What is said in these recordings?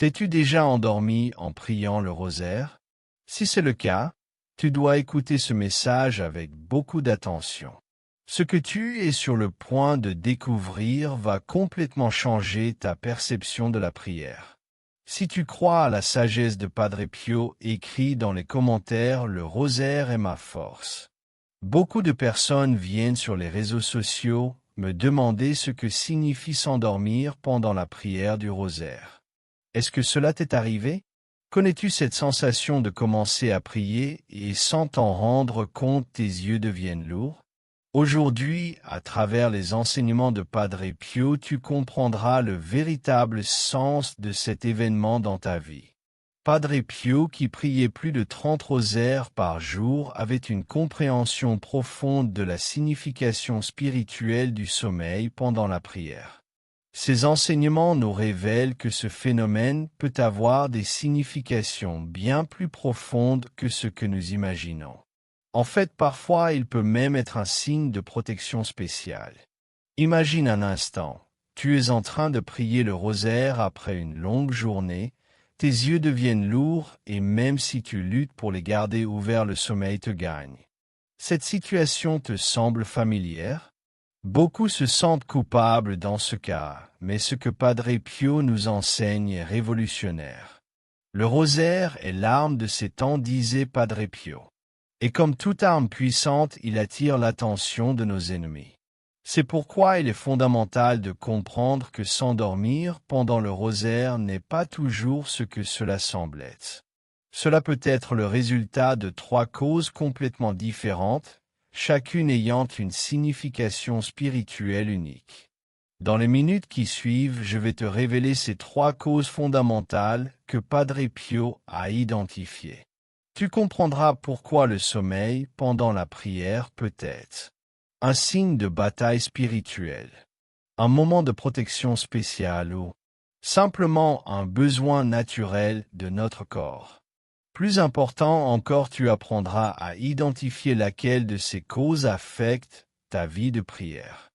T'es-tu déjà endormi en priant le rosaire? Si c'est le cas, tu dois écouter ce message avec beaucoup d'attention. Ce que tu es sur le point de découvrir va complètement changer ta perception de la prière. Si tu crois à la sagesse de Padre Pio, écris dans les commentaires « Le rosaire est ma force ». Beaucoup de personnes viennent sur les réseaux sociaux me demander ce que signifie s'endormir pendant la prière du rosaire. Est-ce que cela t'est arrivé? Connais-tu cette sensation de commencer à prier et sans t'en rendre compte tes yeux deviennent lourds? Aujourd'hui, à travers les enseignements de Padre Pio, tu comprendras le véritable sens de cet événement dans ta vie. Padre Pio, qui priait plus de 30 rosaires par jour, avait une compréhension profonde de la signification spirituelle du sommeil pendant la prière. Ces enseignements nous révèlent que ce phénomène peut avoir des significations bien plus profondes que ce que nous imaginons. En fait, parfois, il peut même être un signe de protection spéciale. Imagine un instant, tu es en train de prier le rosaire après une longue journée, tes yeux deviennent lourds et même si tu luttes pour les garder ouverts, le sommeil te gagne. Cette situation te semble familière? Beaucoup se sentent coupables dans ce cas, mais ce que Padre Pio nous enseigne est révolutionnaire. Le rosaire est l'arme de ces temps, disait Padre Pio. Et comme toute arme puissante, il attire l'attention de nos ennemis. C'est pourquoi il est fondamental de comprendre que s'endormir pendant le rosaire n'est pas toujours ce que cela semble être. Cela peut être le résultat de 3 causes complètement différentes, chacune ayant une signification spirituelle unique. Dans les minutes qui suivent, je vais te révéler ces 3 causes fondamentales que Padre Pio a identifiées. Tu comprendras pourquoi le sommeil pendant la prière peut être un signe de bataille spirituelle, un moment de protection spéciale ou simplement un besoin naturel de notre corps. Plus important encore, tu apprendras à identifier laquelle de ces causes affecte ta vie de prière.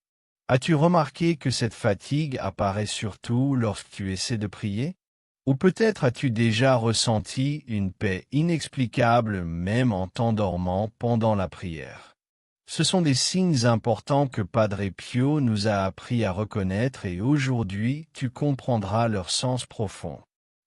As-tu remarqué que cette fatigue apparaît surtout lorsque tu essaies de prier? Ou peut-être as-tu déjà ressenti une paix inexplicable même en t'endormant pendant la prière. Ce sont des signes importants que Padre Pio nous a appris à reconnaître et aujourd'hui tu comprendras leur sens profond.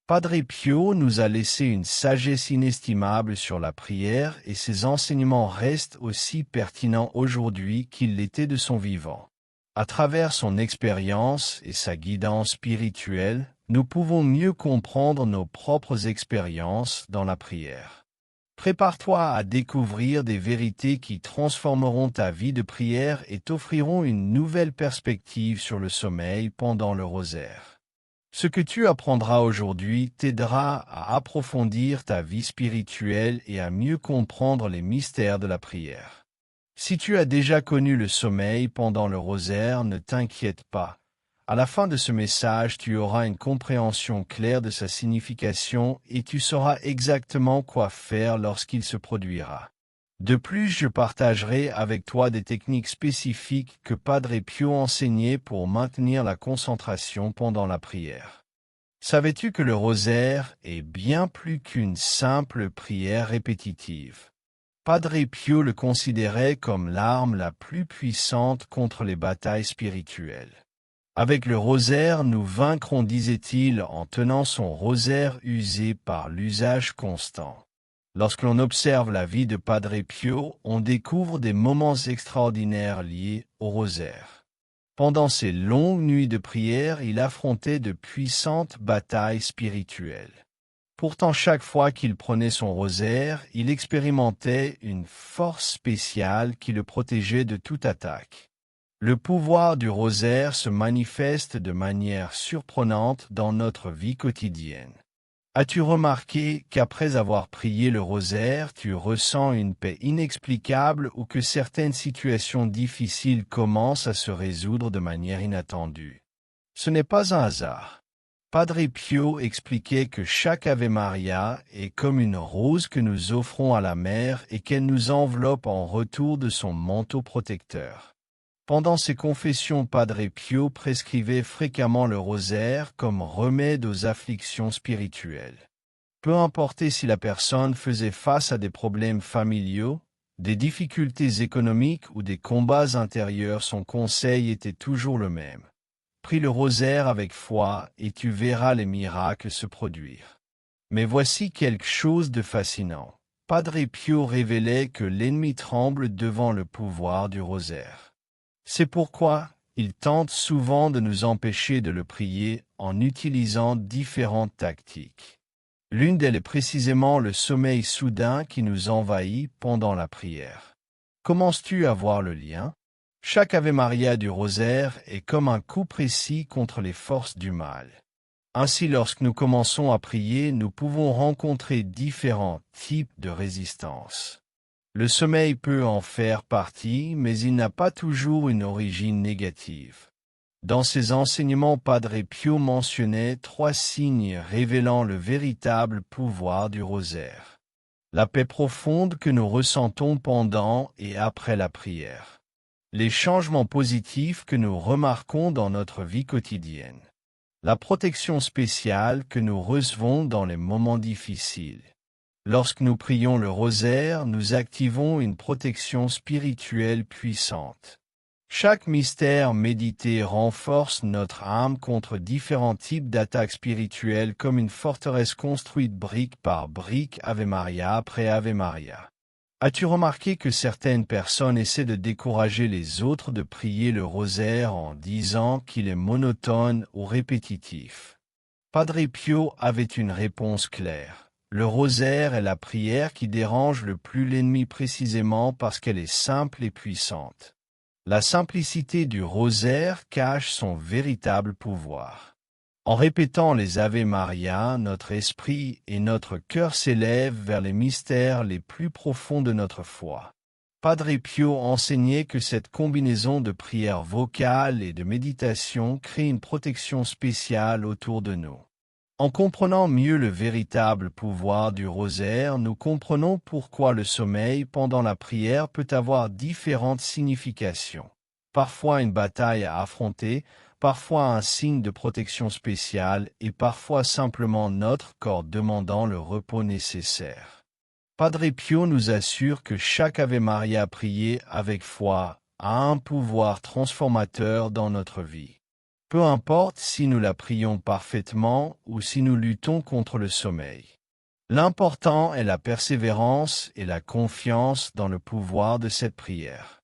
Padre Pio nous a laissé une sagesse inestimable sur la prière et ses enseignements restent aussi pertinents aujourd'hui qu'ils l'étaient de son vivant. À travers son expérience et sa guidance spirituelle, nous pouvons mieux comprendre nos propres expériences dans la prière. Prépare-toi à découvrir des vérités qui transformeront ta vie de prière et t'offriront une nouvelle perspective sur le sommeil pendant le rosaire. Ce que tu apprendras aujourd'hui t'aidera à approfondir ta vie spirituelle et à mieux comprendre les mystères de la prière. Si tu as déjà connu le sommeil pendant le rosaire, ne t'inquiète pas. À la fin de ce message, tu auras une compréhension claire de sa signification et tu sauras exactement quoi faire lorsqu'il se produira. De plus, je partagerai avec toi des techniques spécifiques que Padre Pio enseignait pour maintenir la concentration pendant la prière. Savais-tu que le rosaire est bien plus qu'une simple prière répétitive? Padre Pio le considérait comme l'arme la plus puissante contre les batailles spirituelles. Avec le rosaire, nous vaincrons, disait-il, en tenant son rosaire usé par l'usage constant. Lorsque l'on observe la vie de Padre Pio, on découvre des moments extraordinaires liés au rosaire. Pendant ces longues nuits de prière, il affrontait de puissantes batailles spirituelles. Pourtant, chaque fois qu'il prenait son rosaire, il expérimentait une force spéciale qui le protégeait de toute attaque. Le pouvoir du rosaire se manifeste de manière surprenante dans notre vie quotidienne. As-tu remarqué qu'après avoir prié le rosaire, tu ressens une paix inexplicable ou que certaines situations difficiles commencent à se résoudre de manière inattendue? Ce n'est pas un hasard. Padre Pio expliquait que chaque Ave Maria est comme une rose que nous offrons à la mer et qu'elle nous enveloppe en retour de son manteau protecteur. Pendant ses confessions, Padre Pio prescrivait fréquemment le rosaire comme remède aux afflictions spirituelles. Peu importe si la personne faisait face à des problèmes familiaux, des difficultés économiques ou des combats intérieurs, son conseil était toujours le même. Prie le rosaire avec foi et tu verras les miracles se produire. Mais voici quelque chose de fascinant. Padre Pio révélait que l'ennemi tremble devant le pouvoir du rosaire. C'est pourquoi il tente souvent de nous empêcher de le prier en utilisant différentes tactiques. L'une d'elles est précisément le sommeil soudain qui nous envahit pendant la prière. Commences-tu à voir le lien? Chaque Ave Maria du rosaire est comme un coup précis contre les forces du mal. Ainsi, lorsque nous commençons à prier, nous pouvons rencontrer différents types de résistance. Le sommeil peut en faire partie, mais il n'a pas toujours une origine négative. Dans ses enseignements, Padre Pio mentionnait 3 signes révélant le véritable pouvoir du rosaire. La paix profonde que nous ressentons pendant et après la prière. Les changements positifs que nous remarquons dans notre vie quotidienne. La protection spéciale que nous recevons dans les moments difficiles. Lorsque nous prions le rosaire, nous activons une protection spirituelle puissante. Chaque mystère médité renforce notre âme contre différents types d'attaques spirituelles comme une forteresse construite brique par brique, Ave Maria après Ave Maria. As-tu remarqué que certaines personnes essaient de décourager les autres de prier le rosaire en disant qu'il est monotone ou répétitif? Padre Pio avait une réponse claire. Le rosaire est la prière qui dérange le plus l'ennemi précisément parce qu'elle est simple et puissante. La simplicité du rosaire cache son véritable pouvoir. En répétant les Ave Maria, notre esprit et notre cœur s'élèvent vers les mystères les plus profonds de notre foi. Padre Pio enseignait que cette combinaison de prière vocale et de méditation crée une protection spéciale autour de nous. En comprenant mieux le véritable pouvoir du rosaire, nous comprenons pourquoi le sommeil pendant la prière peut avoir différentes significations. Parfois une bataille à affronter, parfois un signe de protection spéciale et parfois simplement notre corps demandant le repos nécessaire. Padre Pio nous assure que chaque Ave Maria priée avec foi a un pouvoir transformateur dans notre vie. Peu importe si nous la prions parfaitement ou si nous luttons contre le sommeil. L'important est la persévérance et la confiance dans le pouvoir de cette prière.